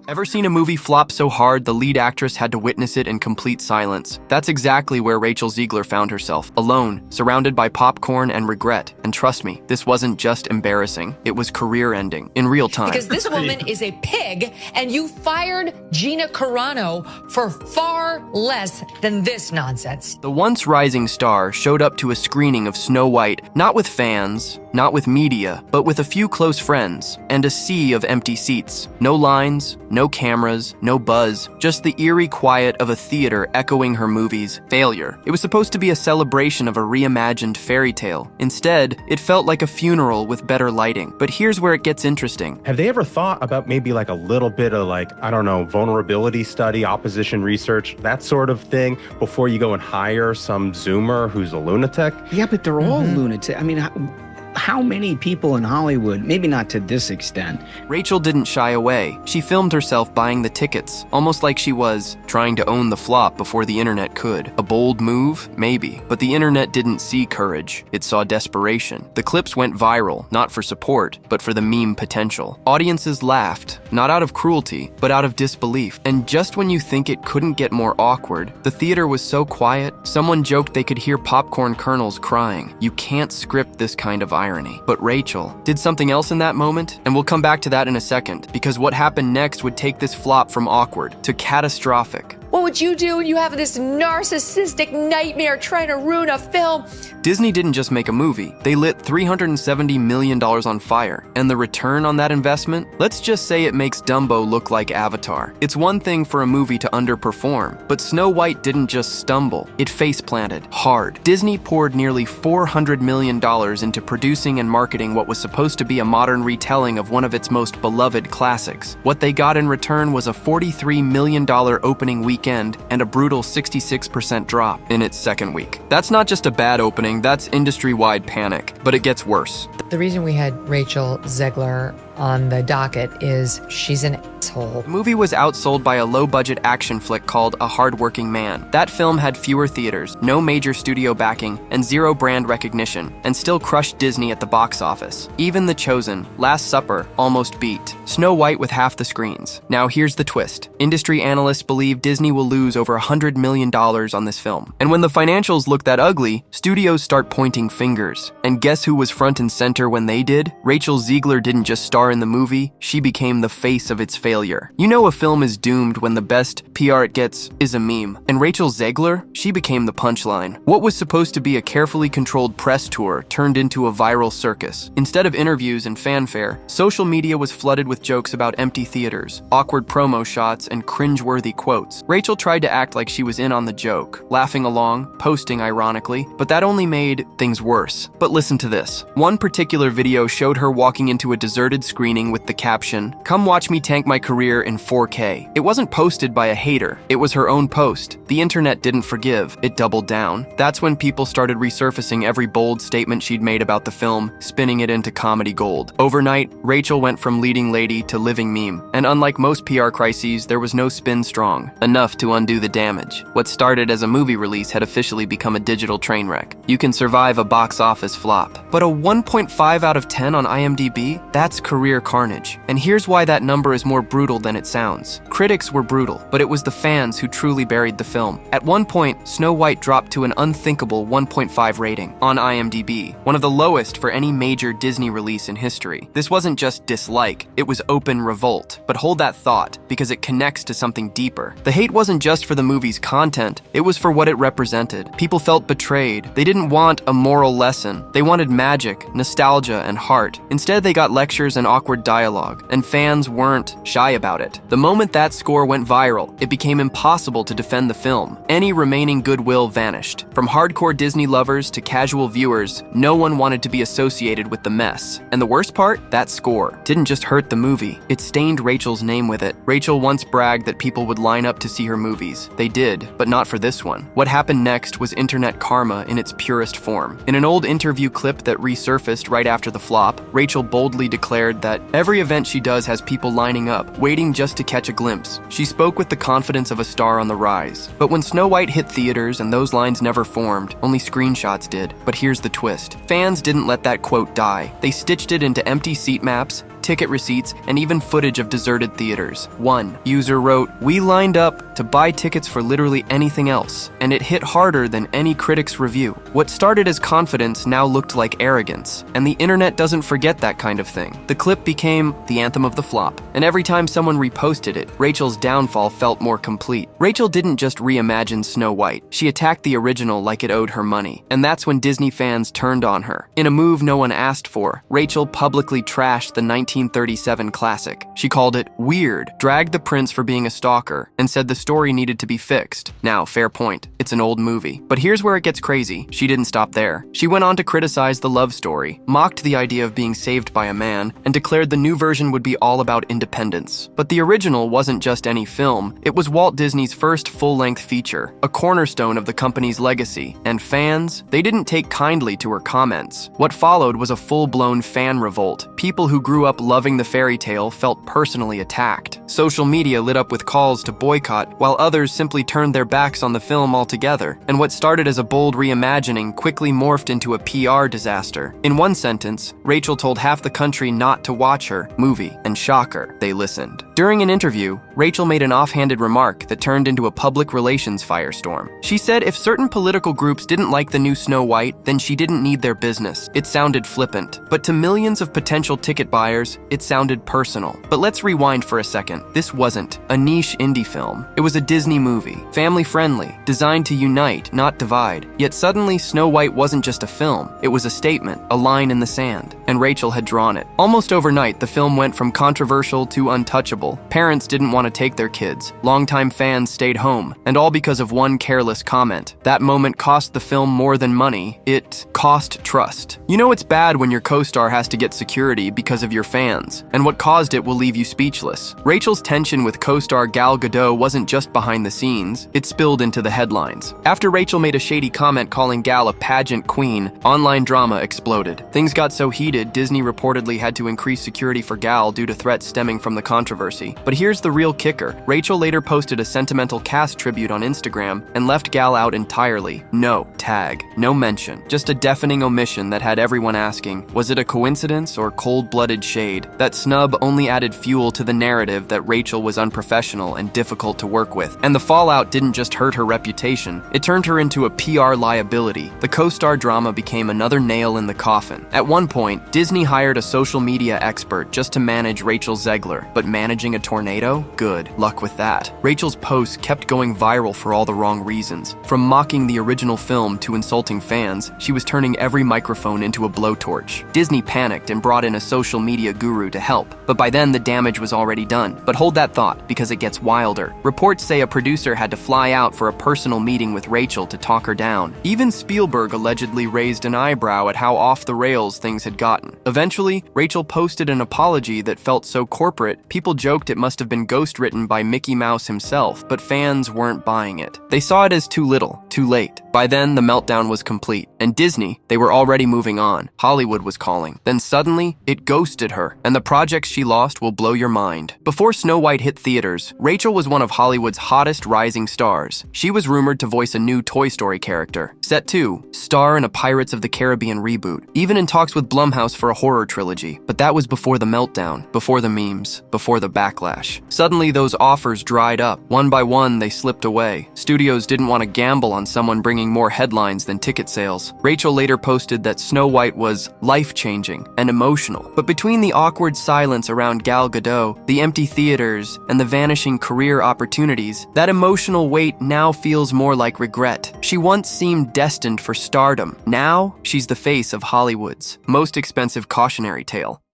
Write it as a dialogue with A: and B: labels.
A: Ever seen a movie flop so hard the lead actress had to witness it in complete silence? That's exactly where Rachel Zegler found herself, alone, surrounded by popcorn and regret. And trust me, this wasn't just embarrassing, it was career-ending, in real time.
B: Because this woman is a pig, and you fired Gina Carano for far less than this nonsense.
A: The once rising star showed up to a screening of Snow White, not with fans, not with media, but with a few close friends, and a sea of empty seats. No lines, no cameras, no buzz, just the eerie quiet of a theater echoing her movie's failure. It was supposed to be a celebration of a reimagined fairy tale. Instead, it felt like a funeral with better lighting. But here's where it gets interesting.
C: Have they ever thought about maybe like a little bit of vulnerability study, opposition research, that sort of thing, before you go and hire some Zoomer who's a lunatic?
D: Yeah, but they're all lunatic. I mean, how many people in Hollywood, maybe not to this extent.
A: Rachel didn't shy away. She filmed herself buying the tickets, almost like she was trying to own the flop before the internet could. A bold move? Maybe. But the internet didn't see courage. It saw desperation. The clips went viral, not for support, but for the meme potential. Audiences laughed, not out of cruelty, but out of disbelief. And just when you think it couldn't get more awkward, the theater was so quiet, someone joked they could hear popcorn kernels crying. You can't script this kind of irony. But Rachel did something else in that moment, and we'll come back to that in a second, because what happened next would take this flop from awkward to catastrophic.
B: What would you do when you have this narcissistic nightmare trying to ruin a film?
A: Disney didn't just make a movie. They lit $370 million on fire. And the return on that investment? Let's just say it makes Dumbo look like Avatar. It's one thing for a movie to underperform, but Snow White didn't just stumble. It face-planted hard. Disney poured nearly $400 million into producing and marketing what was supposed to be a modern retelling of one of its most beloved classics. What they got in return was a $43 million opening weekend and a brutal 66% drop in its second week. That's not just a bad opening, that's industry-wide panic. But it gets worse.
B: The reason we had Rachel Zegler on the docket is she's an asshole.
A: The movie was outsold by a low-budget action flick called A Hardworking Man. That film had fewer theaters, no major studio backing, and zero brand recognition, and still crushed Disney at the box office. Even The Chosen, Last Supper, almost beat Snow White with half the screens. Now here's the twist. Industry analysts believe Disney will lose over $100 million on this film. And when the financials look that ugly, studios start pointing fingers. And guess who was front and center when they did? Rachel Zegler didn't just star in the movie, she became the face of its failure. You know a film is doomed when the best PR it gets is a meme. And Rachel Zegler, she became the punchline. What was supposed to be a carefully controlled press tour turned into a viral circus. Instead of interviews and fanfare, social media was flooded with jokes about empty theaters, awkward promo shots, and cringe-worthy quotes. Rachel tried to act like she was in on the joke, laughing along, posting ironically, but that only made things worse. But listen to this. One particular video showed her walking into a deserted screening with the caption, "Come watch me tank my career in 4K. It wasn't posted by a hater. It was her own post. The internet didn't forgive. It doubled down. That's when people started resurfacing every bold statement she'd made about the film, spinning it into comedy gold. Overnight, Rachel went from leading lady to living meme. And unlike most PR crises, there was no spin strong, enough to undo the damage. What started as a movie release had officially become a digital train wreck. You can survive a box office flop. But a 1.5 out of 10 on IMDb? That's career carnage. And here's why that number is more brutal than it sounds. Critics were brutal, but it was the fans who truly buried the film. At one point, Snow White dropped to an unthinkable 1.5 rating on IMDb, one of the lowest for any major Disney release in history. This wasn't just dislike, it was open revolt. But hold that thought, because it connects to something deeper. The hate wasn't just for the movie's content, it was for what it represented. People felt betrayed. They didn't want a moral lesson. They wanted magic, nostalgia, and heart. Instead, they got lectures and awkward dialogue, and fans weren't shy about it. The moment that score went viral, it became impossible to defend the film. Any remaining goodwill vanished. From hardcore Disney lovers to casual viewers, no one wanted to be associated with the mess. And the worst part? That score didn't just hurt the movie, it stained Rachel's name with it. Rachel once bragged that people would line up to see her movies. They did, but not for this one. What happened next was internet karma in its purest form. In an old interview clip that resurfaced right after the flop, Rachel boldly declared that every event she does has people lining up, waiting just to catch a glimpse. She spoke with the confidence of a star on the rise. But when Snow White hit theaters and those lines never formed, only screenshots did. But here's the twist. Fans didn't let that quote die. They stitched it into empty seat maps, ticket receipts, and even footage of deserted theaters. One user wrote, "We lined up to buy tickets for literally anything else, and it hit harder than any critic's review." What started as confidence now looked like arrogance, and the internet doesn't forget that kind of thing. The clip became the anthem of the flop, and every time someone reposted it, Rachel's downfall felt more complete. Rachel didn't just reimagine Snow White, she attacked the original like it owed her money, and that's when Disney fans turned on her. In a move no one asked for, Rachel publicly trashed the 1937 classic. She called it weird, dragged the prince for being a stalker, and said the story needed to be fixed. Now, fair point, it's an old movie. But here's where it gets crazy. She didn't stop there. She went on to criticize the love story, mocked the idea of being saved by a man, and declared the new version would be all about independence. But the original wasn't just any film, it was Walt Disney's first full-length feature, a cornerstone of the company's legacy. And fans, they didn't take kindly to her comments. What followed was a full-blown fan revolt. People who grew up loving the fairy tale felt personally attacked. Social media lit up with calls to boycott, while others simply turned their backs on the film altogether. And what started as a bold reimagining quickly morphed into a PR disaster. In one sentence, Rachel told half the country not to watch her movie, and shocker, they listened. During an interview, Rachel made an offhanded remark that turned into a public relations firestorm. She said if certain political groups didn't like the new Snow White, then she didn't need their business. It sounded flippant. But to millions of potential ticket buyers, it sounded personal. But let's rewind for a second. This wasn't a niche indie film. It was a Disney movie, family-friendly, designed to unite, not divide. Yet suddenly, Snow White wasn't just a film. It was a statement, a line in the sand. And Rachel had drawn it. Almost overnight, the film went from controversial to untouchable. Parents didn't want to take their kids. Longtime fans stayed home. And all because of one careless comment. That moment cost the film more than money. It cost trust. You know it's bad when your co-star has to get security because of your fans. And what caused it will leave you speechless. Rachel's tension with co-star Gal Gadot wasn't just behind the scenes. It spilled into the headlines. After Rachel made a shady comment calling Gal a pageant queen, online drama exploded. Things got so heated, Disney reportedly had to increase security for Gal due to threats stemming from the controversy. But here's the real kicker. Rachel later posted a sentimental cast tribute on Instagram and left Gal out entirely. No tag, no mention, just a deafening omission that had everyone asking, was it a coincidence or cold-blooded shade? That snub only added fuel to the narrative that Rachel was unprofessional and difficult to work with. And the fallout didn't just hurt her reputation, it turned her into a PR liability. The co-star drama became another nail in the coffin. At one point, Disney hired a social media expert just to manage Rachel Zegler, but managing a tornado? Good luck with that. Rachel's posts kept going viral for all the wrong reasons. From mocking the original film to insulting fans, she was turning every microphone into a blowtorch. Disney panicked and brought in a social media guru to help, but by then the damage was already done. But hold that thought, because it gets wilder. Reports say a producer had to fly out for a personal meeting with Rachel to talk her down. Even Spielberg allegedly raised an eyebrow at how off the rails things had gotten. Eventually, Rachel posted an apology that felt so corporate, people joked it must have been ghostwritten by Mickey Mouse himself, but fans weren't buying it. They saw it as too little, too late. By then, the meltdown was complete, and Disney, they were already moving on. Hollywood was calling. Then suddenly, it ghosted her, and the projects she lost will blow your mind. Before Snow White hit theaters, Rachel was one of Hollywood's hottest rising stars. She was rumored to voice a new Toy Story character. Set 2, star in a Pirates of the Caribbean reboot, even in talks with Blumhouse for a horror trilogy. But that was before the meltdown, before the memes, before the backlash. Suddenly, those offers dried up. One by one, they slipped away. Studios didn't want to gamble on someone bringing more headlines than ticket sales. Rachel later posted that Snow White was life-changing and emotional. But between the awkward silence around Gal Gadot, the empty theaters, and the vanishing career opportunities, that emotional weight now feels more like regret. She once seemed destined for stardom. Now, she's the face of Hollywood's most expensive cautionary tale.